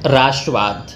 राष्ट्रवाद।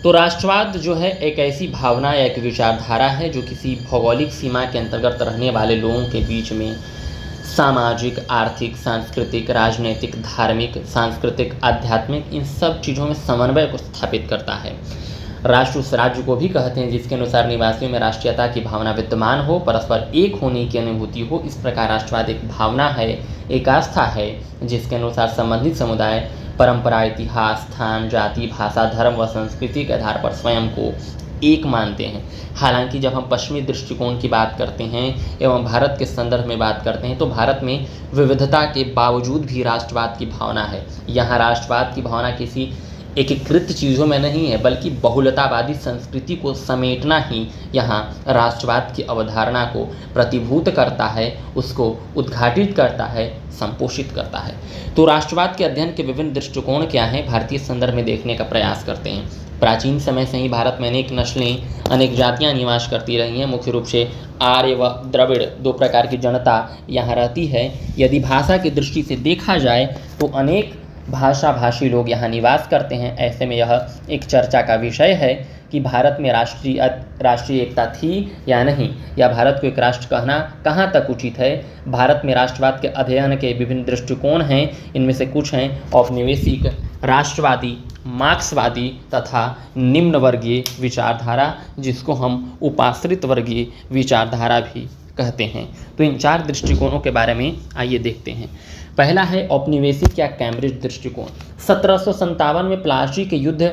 तो राष्ट्रवाद जो है एक ऐसी भावना या एक विचारधारा है जो किसी भौगोलिक सीमा के अंतर्गत रहने वाले लोगों के बीच में सामाजिक, आर्थिक, सांस्कृतिक, राजनीतिक, धार्मिक, सांस्कृतिक, आध्यात्मिक इन सब चीज़ों में समन्वय को स्थापित करता है। राष्ट्र उस राज्य को भी कहते हैं जिसके अनुसार निवासियों में राष्ट्रीयता की भावना विद्यमान हो, परस्पर एक होने की अनुभूति हो। इस प्रकार राष्ट्रवाद एक भावना है, एक आस्था है जिसके अनुसार संबंधित समुदाय परंपरा, इतिहास, स्थान, जाति, भाषा, धर्म व संस्कृति के आधार पर स्वयं को एक मानते हैं। हालांकि जब हम पश्चिमी दृष्टिकोण की बात करते हैं एवं भारत के संदर्भ में बात करते हैं तो भारत में विविधता के बावजूद भी राष्ट्रवाद की भावना है। यहाँ राष्ट्रवाद की भावना किसी एकीकृत चीज़ों में नहीं है बल्कि बहुलतावादी संस्कृति को समेटना ही यहाँ राष्ट्रवाद की अवधारणा को प्रतिभूत करता है, उसको उद्घाटित करता है, संपोषित करता है। तो राष्ट्रवाद के अध्ययन के विभिन्न दृष्टिकोण क्या हैं, भारतीय संदर्भ में देखने का प्रयास करते हैं। प्राचीन समय से ही भारत में अनेक नस्लें, अनेक जातियाँ निवास करती रही हैं। मुख्य रूप से आर्य व द्रविड़ दो प्रकार की जनता यहाँ रहती है। यदि भाषा की दृष्टि से देखा जाए तो अनेक भाषा भाषी लोग यहाँ निवास करते हैं। ऐसे में यह एक चर्चा का विषय है कि भारत में राष्ट्रीय एकता थी या नहीं, या भारत को एक राष्ट्र कहना कहाँ तक उचित है। भारत में राष्ट्रवाद के अध्ययन के विभिन्न दृष्टिकोण हैं। इनमें से कुछ हैं औपनिवेशिक, राष्ट्रवादी, मार्क्सवादी तथा निम्न वर्गीय विचारधारा, जिसको हम उपाश्रित वर्गीय विचारधारा भी कहते हैं। तो इन चार दृष्टिकोणों के बारे में आइए देखते हैं। पहला है औपनिवेशिक या कैम्ब्रिज दृष्टिकोण। 1757 में प्लासी के युद्ध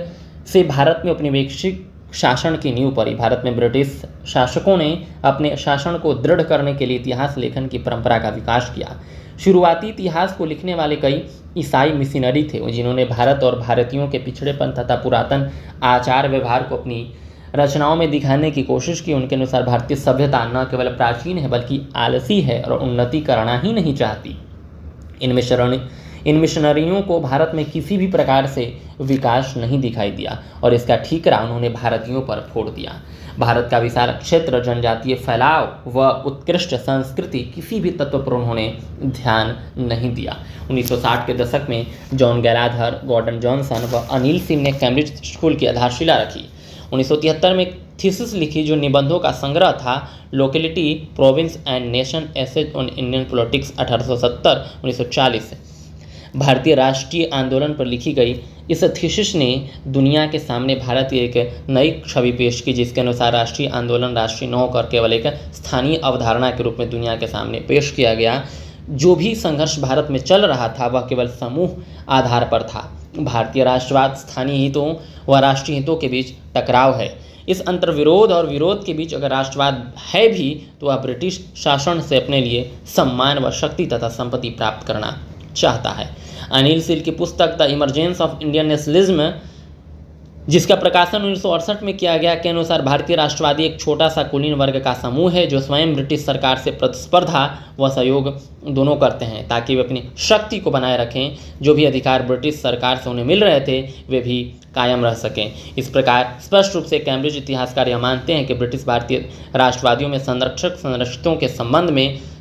से भारत में औपनिवेशिक शासन की नींव पड़ी। भारत में ब्रिटिश शासकों ने अपने शासन को दृढ़ करने के लिए इतिहास लेखन की परंपरा का विकास किया। शुरुआती इतिहास को लिखने वाले कई ईसाई मिशनरी थे जिन्होंने भारत और भारतीयों के पिछड़ेपन तथा पुरातन आचार व्यवहार को अपनी रचनाओं में दिखाने की कोशिश की। उनके अनुसार भारतीय सभ्यता न केवल प्राचीन है बल्कि आलसी है और उन्नति करना ही नहीं चाहती। इन मिशनरियों को भारत में किसी भी प्रकार से विकास नहीं दिखाई दिया और इसका ठीकरा उन्होंने भारतीयों पर फोड़ दिया। भारत का विशाल क्षेत्र, जनजातीय फैलाव व उत्कृष्ट संस्कृति, किसी भी तत्व पर उन्होंने ध्यान नहीं दिया। 1960 के दशक में जॉन गैलाधर, गॉर्डन जॉनसन व अनिल सिंह ने कैम्ब्रिज स्कूल की आधारशिला रखी। 1973 में थीसिस लिखी जो निबंधों का संग्रह था, locality, province and nation, essays on Indian politics 1870-1940 भारतीय राष्ट्रीय आंदोलन पर लिखी गई। इस थीसिस ने दुनिया के सामने भारत की एक नई छवि पेश की जिसके अनुसार राष्ट्रीय आंदोलन राष्ट्रीय न होकर केवल एक स्थानीय अवधारणा के रूप में दुनिया के सामने पेश किया गया। जो भी संघर्ष भारत में चल रहा था वह केवल समूह आधार पर था। भारतीय राष्ट्रवाद स्थानीय हितों व राष्ट्रीय हितों के बीच टकराव है। इस अंतर्विरोध और विरोध के बीच अगर राष्ट्रवाद है भी तो वह ब्रिटिश शासन से अपने लिए सम्मान व शक्ति तथा संपत्ति प्राप्त करना चाहता है। अनिल सिंह की पुस्तक the emergence of Indian nationalism, जिसका प्रकाशन 1968 में किया गया, के अनुसार भारतीय राष्ट्रवादी एक छोटा सा कुलीन वर्ग का समूह है जो स्वयं ब्रिटिश सरकार से प्रतिस्पर्धा व सहयोग दोनों करते हैं ताकि वे अपनी शक्ति को बनाए रखें। जो भी अधिकार ब्रिटिश सरकार से उन्हें मिल रहे थे वे भी कायम रह सकें। इस प्रकार स्पष्ट रूप से कैम्ब्रिज इतिहासकार यह मानते हैं कि ब्रिटिश भारतीय राष्ट्रवादियों में संरक्षक संरक्षितों के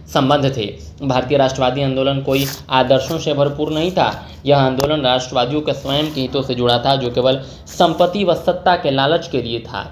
संबंध थे। भारतीय राष्ट्रवादी आंदोलन कोई आदर्शों से भरपूर नहीं था। यह आंदोलन राष्ट्रवादियों के स्वयं के हितों से जुड़ा था जो केवल संपत्ति व सत्ता के लालच के लिए था।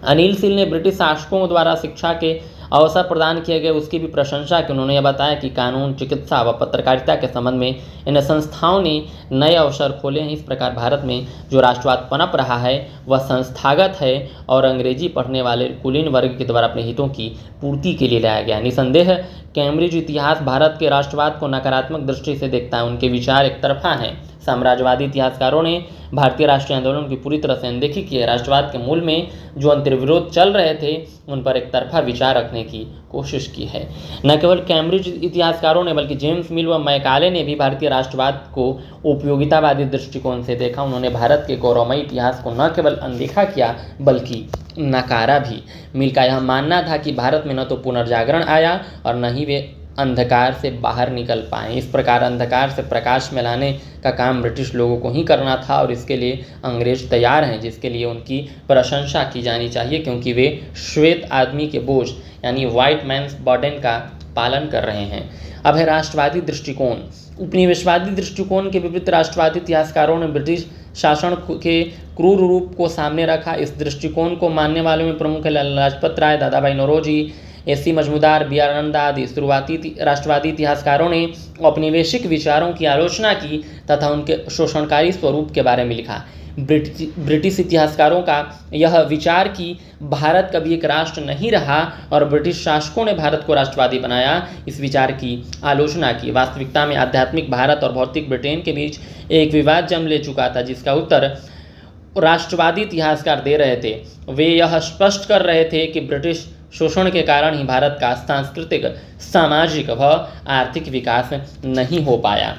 अनिल सिंह ने ब्रिटिश शासकों द्वारा शिक्षा के अवसर प्रदान किए गए उसकी भी प्रशंसा की। उन्होंने यह बताया कि कानून, चिकित्सा व पत्रकारिता के संबंध में इन संस्थाओं ने नए अवसर खोले हैं। इस प्रकार भारत में जो राष्ट्रवाद पनप रहा है वह संस्थागत है और अंग्रेजी पढ़ने वाले कुलीन वर्ग के द्वारा अपने हितों की पूर्ति के लिए लाया गया। निसंदेह कैम्ब्रिज इतिहास भारत के राष्ट्रवाद को नकारात्मक दृष्टि से देखता है। उनके विचार एक तरफा हैं। साम्राज्यवादी इतिहासकारों ने भारतीय राष्ट्रीय आंदोलन की पूरी तरह से अनदेखी की है। राष्ट्रवाद के मूल में जो अंतर्विरोध चल रहे थे उन पर एक तरफा विचार रखने की कोशिश की है। न केवल कैम्ब्रिज इतिहासकारों ने बल्कि जेम्स मिल व मैकाले ने भी भारतीय राष्ट्रवाद को उपयोगितावादी दृष्टिकोण से देखा। उन्होंने भारत के गौरवमयी इतिहास को न केवल अनदेखा किया बल्कि नकारा भी। मिल का यह मानना था कि भारत में न तो पुनर्जागरण आया और न ही वे अंधकार से बाहर निकल पाएँ। इस प्रकार अंधकार से प्रकाश में लाने का काम ब्रिटिश लोगों को ही करना था और इसके लिए अंग्रेज तैयार हैं, जिसके लिए उनकी प्रशंसा की जानी चाहिए क्योंकि वे श्वेत आदमी के बोझ यानी वाइट मैन्स बर्डन का पालन कर रहे हैं। अब है राष्ट्रवादी दृष्टिकोण। उपनिवेशवादी दृष्टिकोण के विपरीत राष्ट्रवादी इतिहासकारों ने ब्रिटिश शासन के क्रूर रूप को सामने रखा। इस दृष्टिकोण को मानने वालों में प्रमुख है लाला लाजपत राय, दादा भाई नौरोजी, एस.सी. मजूमदार, बी.आर. आनंद आदि। शुरुआती राष्ट्रवादी इतिहासकारों ने औपनिवेशिक विचारों की आलोचना की तथा उनके शोषणकारी स्वरूप के बारे में लिखा। ब्रिटिश इतिहासकारों का यह विचार कि भारत कभी एक राष्ट्र नहीं रहा और ब्रिटिश शासकों ने भारत को राष्ट्रवादी बनाया, इस विचार की आलोचना की। वास्तविकता में आध्यात्मिक भारत और भौतिक ब्रिटेन के बीच एक विवाद जन्म ले चुका था, जिसका उत्तर राष्ट्रवादी इतिहासकार दे रहे थे। वे यह स्पष्ट कर रहे थे कि ब्रिटिश शोषण के कारण ही भारत का सांस्कृतिक, सामाजिक व आर्थिक विकास नहीं हो पाया।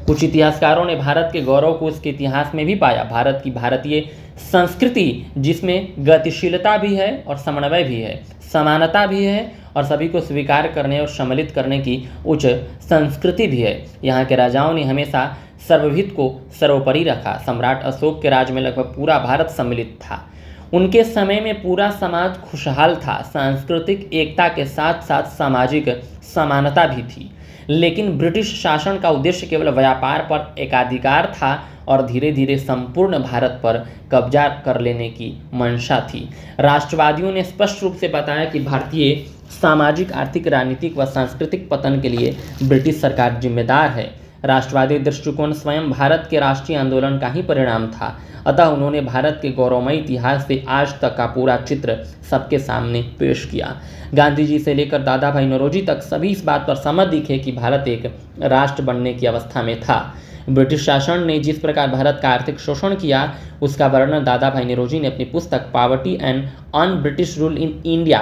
कुछ इतिहासकारों ने भारत के गौरव को उसके इतिहास में भी पाया। भारत की भारतीय संस्कृति, जिसमें गतिशीलता भी है और समन्वय भी है, समानता भी है और सभी को स्वीकार करने और सम्मिलित करने की उच्च संस्कृति भी है। यहाँ के राजाओं ने हमेशा सर्वहित को सर्वोपरि रखा। सम्राट अशोक के राज में लगभग पूरा भारत सम्मिलित था। उनके समय में पूरा समाज खुशहाल था। सांस्कृतिक एकता के साथ साथ सामाजिक समानता भी थी। लेकिन ब्रिटिश शासन का उद्देश्य केवल व्यापार पर एकाधिकार था और धीरे धीरे संपूर्ण भारत पर कब्जा कर लेने की मंशा थी। राष्ट्रवादियों ने स्पष्ट रूप से बताया कि भारतीय सामाजिक, आर्थिक, राजनीतिक व सांस्कृतिक पतन के लिए ब्रिटिश सरकार जिम्मेदार है। राष्ट्रवादी दृष्टिकोण स्वयं भारत के राष्ट्रीय आंदोलन का ही परिणाम था। अतः उन्होंने भारत के गौरवमयी इतिहास से आज तक का पूरा चित्र सबके सामने पेश किया। गांधी जी से लेकर दादा भाई नौरोजी तक सभी इस बात पर सहमत दिखे कि भारत एक राष्ट्र बनने की अवस्था में था। ब्रिटिश शासन ने जिस प्रकार भारत का आर्थिक शोषण किया, उसका वर्णन दादा भाई नौरोजी ने अपनी पुस्तक poverty and un British rule in India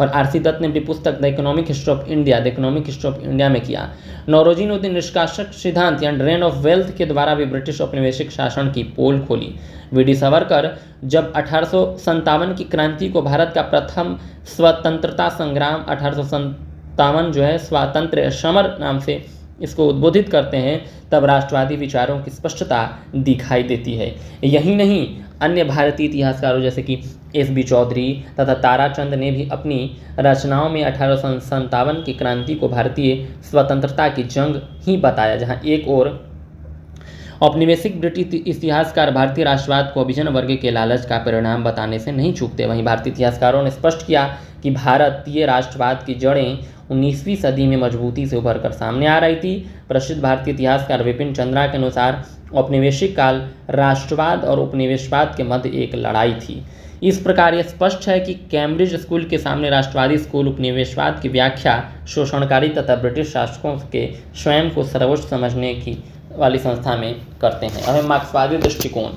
और आर.सी. दत्त ने अपनी पुस्तक the economic history of India में किया। नौरोजी ने अपने निष्कासक सिद्धांत या ड्रेन ऑफ वेल्थ के द्वारा भी ब्रिटिश औपनिवेशिक शासन की पोल खोली। वी.डी. सावरकर जब 1857 की क्रांति को भारत का प्रथम स्वतंत्रता संग्राम 1857 जो है स्वातंत्र्य समर नाम से इसको उद्बोधित करते हैं, तब राष्ट्रवादी विचारों की स्पष्टता दिखाई देती है। यही नहीं, अन्य भारतीय इतिहासकारों जैसे कि एस.बी. चौधरी तथा ताराचंद ने भी अपनी रचनाओं में 1857 की क्रांति को भारतीय स्वतंत्रता की जंग ही बताया, जहां एक ओर औपनिवेशिक ब्रिटिश इतिहासकार भारतीय राष्ट्रवाद को अभिजन वर्ग के लालच का परिणाम बताने से नहीं चूकते, वहीं भारतीय इतिहासकारों ने स्पष्ट किया कि भारतीय राष्ट्रवाद की जड़ें 19वीं सदी में मजबूती से उभर कर सामने आ रही थी। प्रसिद्ध भारतीय इतिहासकार विपिन चंद्रा के अनुसार औपनिवेशिक काल राष्ट्रवाद और उपनिवेशवाद के मध्य एक लड़ाई थी। इस प्रकार यह स्पष्ट है कि कैम्ब्रिज स्कूल के सामने राष्ट्रवादी स्कूल उपनिवेशवाद की व्याख्या शोषणकारी तथा ब्रिटिश शासकों के स्वयं को सर्वोच्च समझने की वाली संस्था में करते हैं। अब मार्क्सवादी दृष्टिकोण।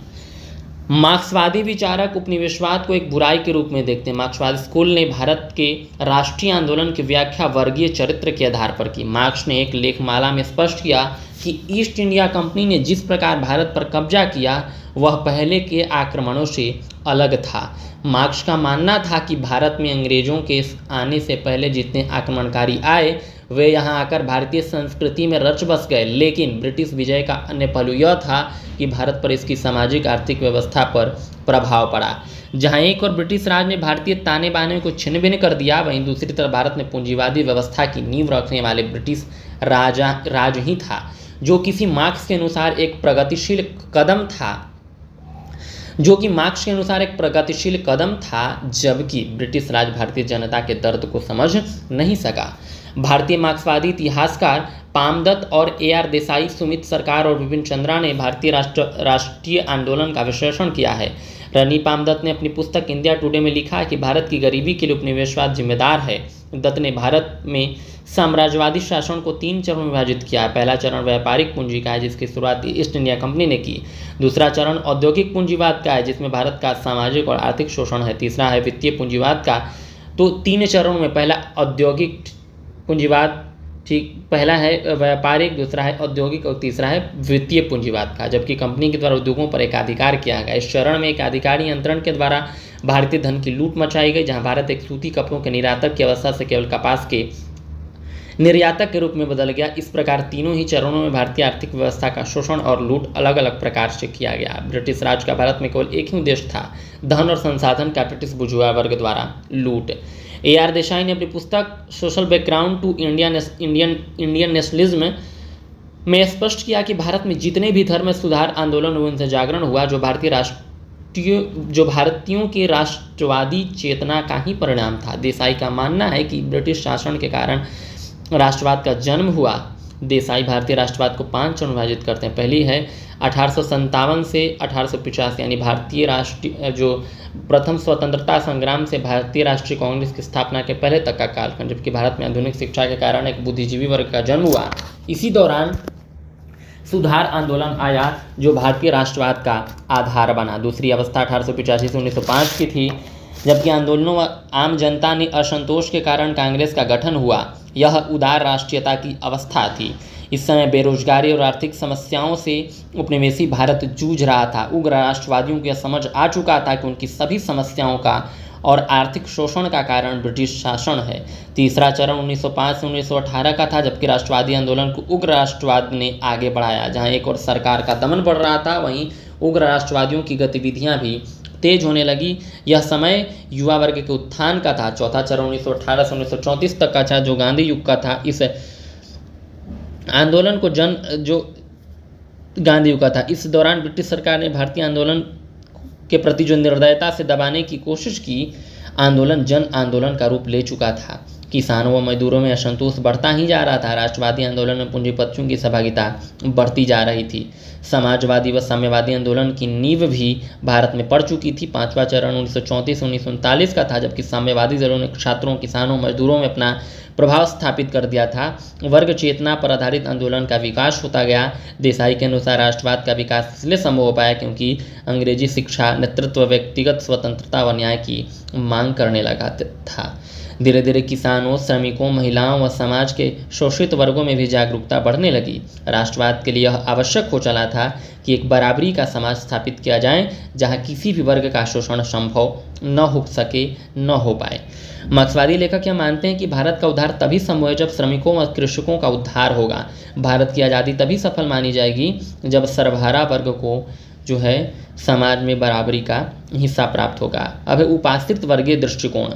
मार्क्सवादी विचारक उपनिवेशवाद को एक बुराई के रूप में देखते हैं। मार्क्सवादी स्कूल ने भारत के राष्ट्रीय आंदोलन की व्याख्या वर्गीय चरित्र के आधार पर की। मार्क्स ने एक लेखमाला में स्पष्ट किया कि ईस्ट इंडिया कंपनी ने जिस प्रकार भारत पर कब्जा किया, वह पहले के आक्रमणों से अलग था। मार्क्स का मानना था कि भारत में अंग्रेजों के आने से पहले जितने आक्रमणकारी आए, वे यहाँ आकर भारतीय संस्कृति में रच बस गए, लेकिन ब्रिटिश विजय का अन्य पहलू यह था कि भारत पर इसकी सामाजिक आर्थिक व्यवस्था पर प्रभाव पड़ा। जहाँ एक और ब्रिटिश राज ने भारतीय ताने बाने को छिन्न भिन्न कर दिया, वहीं दूसरी तरफ भारत में पूंजीवादी व्यवस्था की नींव रखने वाले ब्रिटिश राज ही था, जो किसी मार्क्स के अनुसार एक प्रगतिशील कदम था, जबकि ब्रिटिश राज भारतीय जनता के दर्द को समझ नहीं सका। भारतीय मार्क्सवादी इतिहासकार पामदत्त और ए.आर. देसाई, सुमित सरकार और विपिन चंद्रा ने भारतीय राष्ट्रीय आंदोलन का विश्लेषण किया है। रनी पामदत्त ने अपनी पुस्तक इंडिया टुडे में लिखा कि भारत की गरीबी के लिए उपनिवेशवाद जिम्मेदार है। दत्त ने भारत में साम्राज्यवादी शासन को 3 चरणों में विभाजित किया है। पहला चरण व्यापारिक पूंजी का है, जिसकी शुरुआत ईस्ट इंडिया कंपनी ने की। दूसरा चरण औद्योगिक पूंजीवाद का है, जिसमें भारत का सामाजिक और आर्थिक शोषण है। तीसरा है वित्तीय पूंजीवाद का। तो 3 चरणों में पहला औद्योगिक पूंजीवाद, ठीक, पहला है व्यापारिक, दूसरा है औद्योगिक और तीसरा है वित्तीय पूंजीवाद का, जबकि कंपनी के द्वारा उद्योगों पर एकाधिकार किया गया। इस चरण में एकाधिकारी यंत्रण के द्वारा भारतीय धन की लूट मचाई गई, जहां भारत एक सूती कपड़ों के निर्यातक की अवस्था से केवल कपास के निर्यातक के रूप में बदल गया। इस प्रकार तीनों ही चरणों में भारतीय आर्थिक व्यवस्था का शोषण और लूट अलग अलग प्रकार से किया गया। ब्रिटिश राज का भारत में केवल एक ही उद्देश्य था, धन और संसाधन का ब्रिटिश बुर्जुआ वर्ग द्वारा लूट। ए.आर. देसाई ने अपनी पुस्तक social background to Indian nationalism में स्पष्ट किया कि भारत में जितने भी धर्म सुधार आंदोलन हुए उनसे जागरण हुआ जो भारतीयों के राष्ट्रवादी चेतना का ही परिणाम था। देसाई का मानना है कि ब्रिटिश शासन के कारण राष्ट्रवाद का जन्म हुआ। देसाई भारतीय राष्ट्रवाद को 5 चरण विभाजित करते हैं। पहली है 1857 से 1885 यानी भारतीय राष्ट्रीय जो प्रथम स्वतंत्रता संग्राम से भारतीय राष्ट्रीय कांग्रेस की स्थापना के पहले तक का कालखंड, जबकि भारत में आधुनिक शिक्षा के कारण एक बुद्धिजीवी वर्ग का जन्म हुआ। इसी दौरान सुधार आंदोलन आया जो भारतीय राष्ट्रवाद का आधार बना। दूसरी अवस्था 1885 से 1905 की थी, जबकि आंदोलनों व आम जनता ने असंतोष के कारण कांग्रेस का गठन हुआ। यह उदार राष्ट्रीयता की अवस्था थी। इस समय बेरोजगारी और आर्थिक समस्याओं से उपनिवेशी भारत जूझ रहा था। उग्र राष्ट्रवादियों को यह समझ आ चुका था कि उनकी सभी समस्याओं का और आर्थिक शोषण का कारण ब्रिटिश शासन है। तीसरा चरण 1905 से 1918 का था, जबकि राष्ट्रवादी आंदोलन को उग्र राष्ट्रवाद ने आगे बढ़ाया। जहां एक और सरकार का दमन बढ़ रहा था, वहीं उग्र राष्ट्रवादियों की गतिविधियां भी तेज होने लगी। यह समय युवा वर्ग के उत्थान का था। चौथा चरण 1918 से 1934 तक का था, जो गांधी युग का था। इस आंदोलन को गांधी युग का था। इस दौरान ब्रिटिश सरकार ने भारतीय आंदोलन के प्रति जो निर्दयता से दबाने की कोशिश की, आंदोलन जन आंदोलन का रूप ले चुका था। किसानों व मजदूरों में असंतोष बढ़ता ही जा रहा था। राष्ट्रवादी आंदोलन में पूंजीपतियों की सहभागिता बढ़ती जा रही थी। समाजवादी व साम्यवादी आंदोलन की नींव भी भारत में पड़ चुकी थी। पांचवा चरण 1934 से 1939 का था, जबकि साम्यवादी दलों ने छात्रों, किसानों, मजदूरों में अपना प्रभाव स्थापित कर दिया था। वर्ग चेतना पर आधारित आंदोलन का विकास होता गया। देसाई के अनुसार राष्ट्रवाद का विकास इसलिए संभव हो पाया क्योंकि अंग्रेजी शिक्षा, नेतृत्व, व्यक्तिगत स्वतंत्रता व न्याय की मांग करने लगा था। धीरे धीरे किसानों, श्रमिकों, महिलाओं व समाज के शोषित वर्गों में भी जागरूकता बढ़ने लगी। राष्ट्रवाद के लिए यह आवश्यक हो चला था कि एक बराबरी का समाज स्थापित किया जाए जहां किसी भी वर्ग का शोषण संभव न हो सके, न हो पाए। मार्क्सवादी लेखक यह मानते हैं कि भारत का उद्धार तभी संभव है जब श्रमिकों व कृषकों का उद्धार होगा। भारत की आज़ादी तभी सफल मानी जाएगी जब सर्वहारा वर्ग को समाज में बराबरी का हिस्सा प्राप्त होगा। अब है उपाश्रित वर्गीय दृष्टिकोण।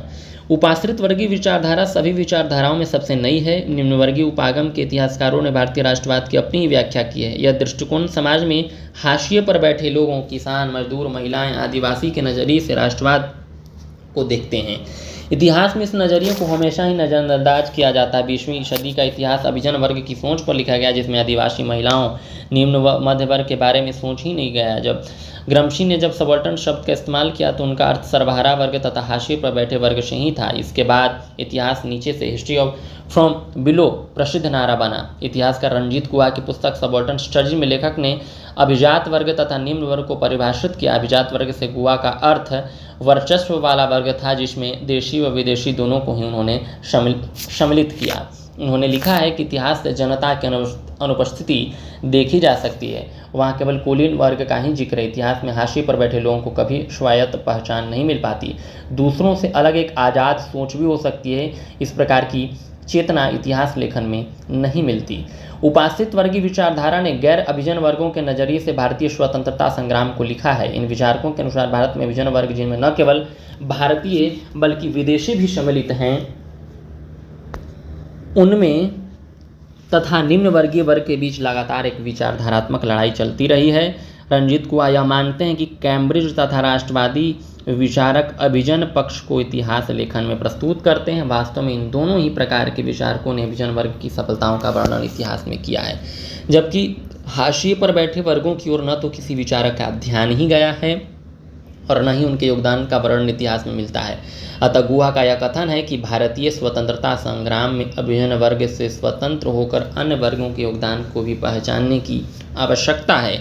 उपाश्रित वर्गीय विचारधारा सभी विचारधाराओं में सबसे नई है। निम्नवर्गीय उपागम के इतिहासकारों ने भारतीय राष्ट्रवाद की अपनी व्याख्या की है। यह दृष्टिकोण समाज में हाशिए पर बैठे लोगों, किसान, मजदूर, महिलाएं, आदिवासी के नज़रिए से राष्ट्रवाद को देखते हैं। इतिहास में इस नज़रिए को हमेशा ही नज़रअंदाज किया जाता है। 20वीं सदी का इतिहास अभिजन वर्ग की सोच पर लिखा गया, जिसमें आदिवासी महिलाओं, निम्न व मध्य वर्ग के बारे में सोच ही नहीं गया। जब ग्रम्शी ने सबाल्टर्न शब्द का इस्तेमाल किया तो उनका अर्थ सर्वहारा वर्ग तथा हाशिए पर बैठे वर्ग से ही था। इसके बाद इतिहास नीचे से, हिस्ट्री ऑफ फ्रॉम बिलो प्रसिद्ध नारा बना। इतिहासकार रंजीत गुहा की पुस्तक सबाल्टर्न स्टडीज में लेखक ने अभिजात वर्ग तथा निम्न वर्ग को परिभाषित किया। अभिजात वर्ग से गुहा का अर्थ वर्चस्व वाला वर्ग था, जिसमें देशी व विदेशी दोनों को ही उन्होंने सम्मिलित किया। उन्होंने लिखा है कि इतिहास से जनता की अनुपस्थिति देखी जा सकती है, वहाँ केवल कुलीन वर्ग का ही जिक्र है। इतिहास में हाशिए पर बैठे लोगों को कभी स्वायत्त पहचान नहीं मिल पाती। दूसरों से अलग एक आज़ाद सोच भी हो सकती है। इस प्रकार की चेतना इतिहास लेखन में नहीं मिलती। उपाश्रित वर्गीय विचारधारा ने गैर अभिजन वर्गों के नज़रिए से भारतीय स्वतंत्रता संग्राम को लिखा है। इन विचारकों के अनुसार भारत में अभिजन वर्ग, जिनमें न केवल भारतीय बल्कि विदेशी भी सम्मिलित हैं, उनमें तथा निम्न वर्गीय वर्ग के बीच लगातार एक विचारधारात्मक लड़ाई चलती रही है। रंजीत गुहा यह मानते हैं कि कैम्ब्रिज तथा राष्ट्रवादी विचारक अभिजन पक्ष को इतिहास लेखन में प्रस्तुत करते हैं। वास्तव में इन दोनों ही प्रकार के विचारकों ने अभिजन वर्ग की सफलताओं का वर्णन इतिहास में किया है, जबकि हाशिए पर बैठे वर्गों की ओर न तो किसी विचारक का ध्यान ही गया है और न ही उनके योगदान का वर्णन इतिहास में मिलता है। अतः गुहा का यह कथन है कि भारतीय स्वतंत्रता संग्राम में अभिजन वर्ग से स्वतंत्र होकर अन्य वर्गों के योगदान को भी पहचानने की आवश्यकता है।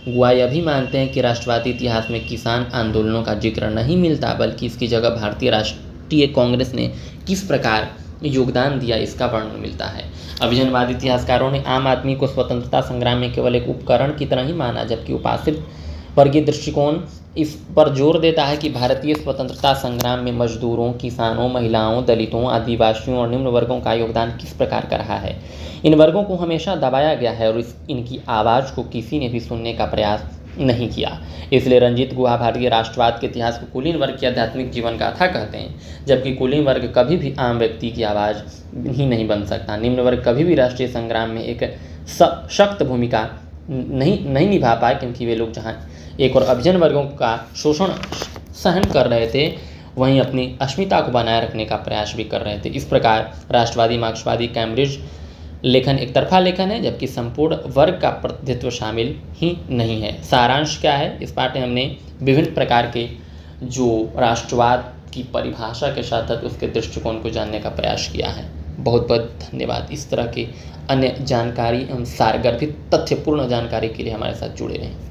गुहा यह भी मानते हैं कि राष्ट्रवादी इतिहास में किसान आंदोलनों का जिक्र नहीं मिलता, बल्कि इसकी जगह भारतीय राष्ट्रीय कांग्रेस ने किस प्रकार योगदान दिया इसका वर्णन मिलता है। अभिजनवादी इतिहासकारों ने आम आदमी को स्वतंत्रता संग्राम में केवल एक उपकरण की तरह ही माना, जबकि उपाश्रित वर्गीय दृष्टिकोण इस पर जोर देता है कि भारतीय स्वतंत्रता संग्राम में मजदूरों, किसानों, महिलाओं, दलितों, आदिवासियों और निम्न वर्गों का योगदान किस प्रकार का रहा है। इन वर्गों को हमेशा दबाया गया है और इनकी आवाज़ को किसी ने भी सुनने का प्रयास नहीं किया। इसलिए रंजीत गुहा भारतीय राष्ट्रवाद के इतिहास को कुलीन वर्ग की आध्यात्मिक जीवन गाथा कहते हैं, जबकि कुलीन वर्ग कभी भी आम व्यक्ति की आवाज़ ही नहीं बन सकता। निम्न वर्ग कभी भी राष्ट्रीय संग्राम में एक सशक्त भूमिका नहीं निभा पाए, क्योंकि वे लोग जहाँ एक और अभिजन वर्गों का शोषण सहन कर रहे थे, वहीं अपनी अस्मिता को बनाए रखने का प्रयास भी कर रहे थे। इस प्रकार राष्ट्रवादी मार्क्सवादी कैम्ब्रिज लेखन एक तरफा लेखन है, जबकि संपूर्ण वर्ग का प्रतिनिधित्व शामिल ही नहीं है। सारांश क्या है? इस पाठ में हमने विभिन्न प्रकार के जो राष्ट्रवाद की परिभाषा के साथ साथ उसके दृष्टिकोण को जानने का प्रयास किया है। बहुत बहुत धन्यवाद। इस तरह की अन्य जानकारी एवं सारगर्भित तथ्यपूर्ण जानकारी के लिए हमारे साथ जुड़े रहें।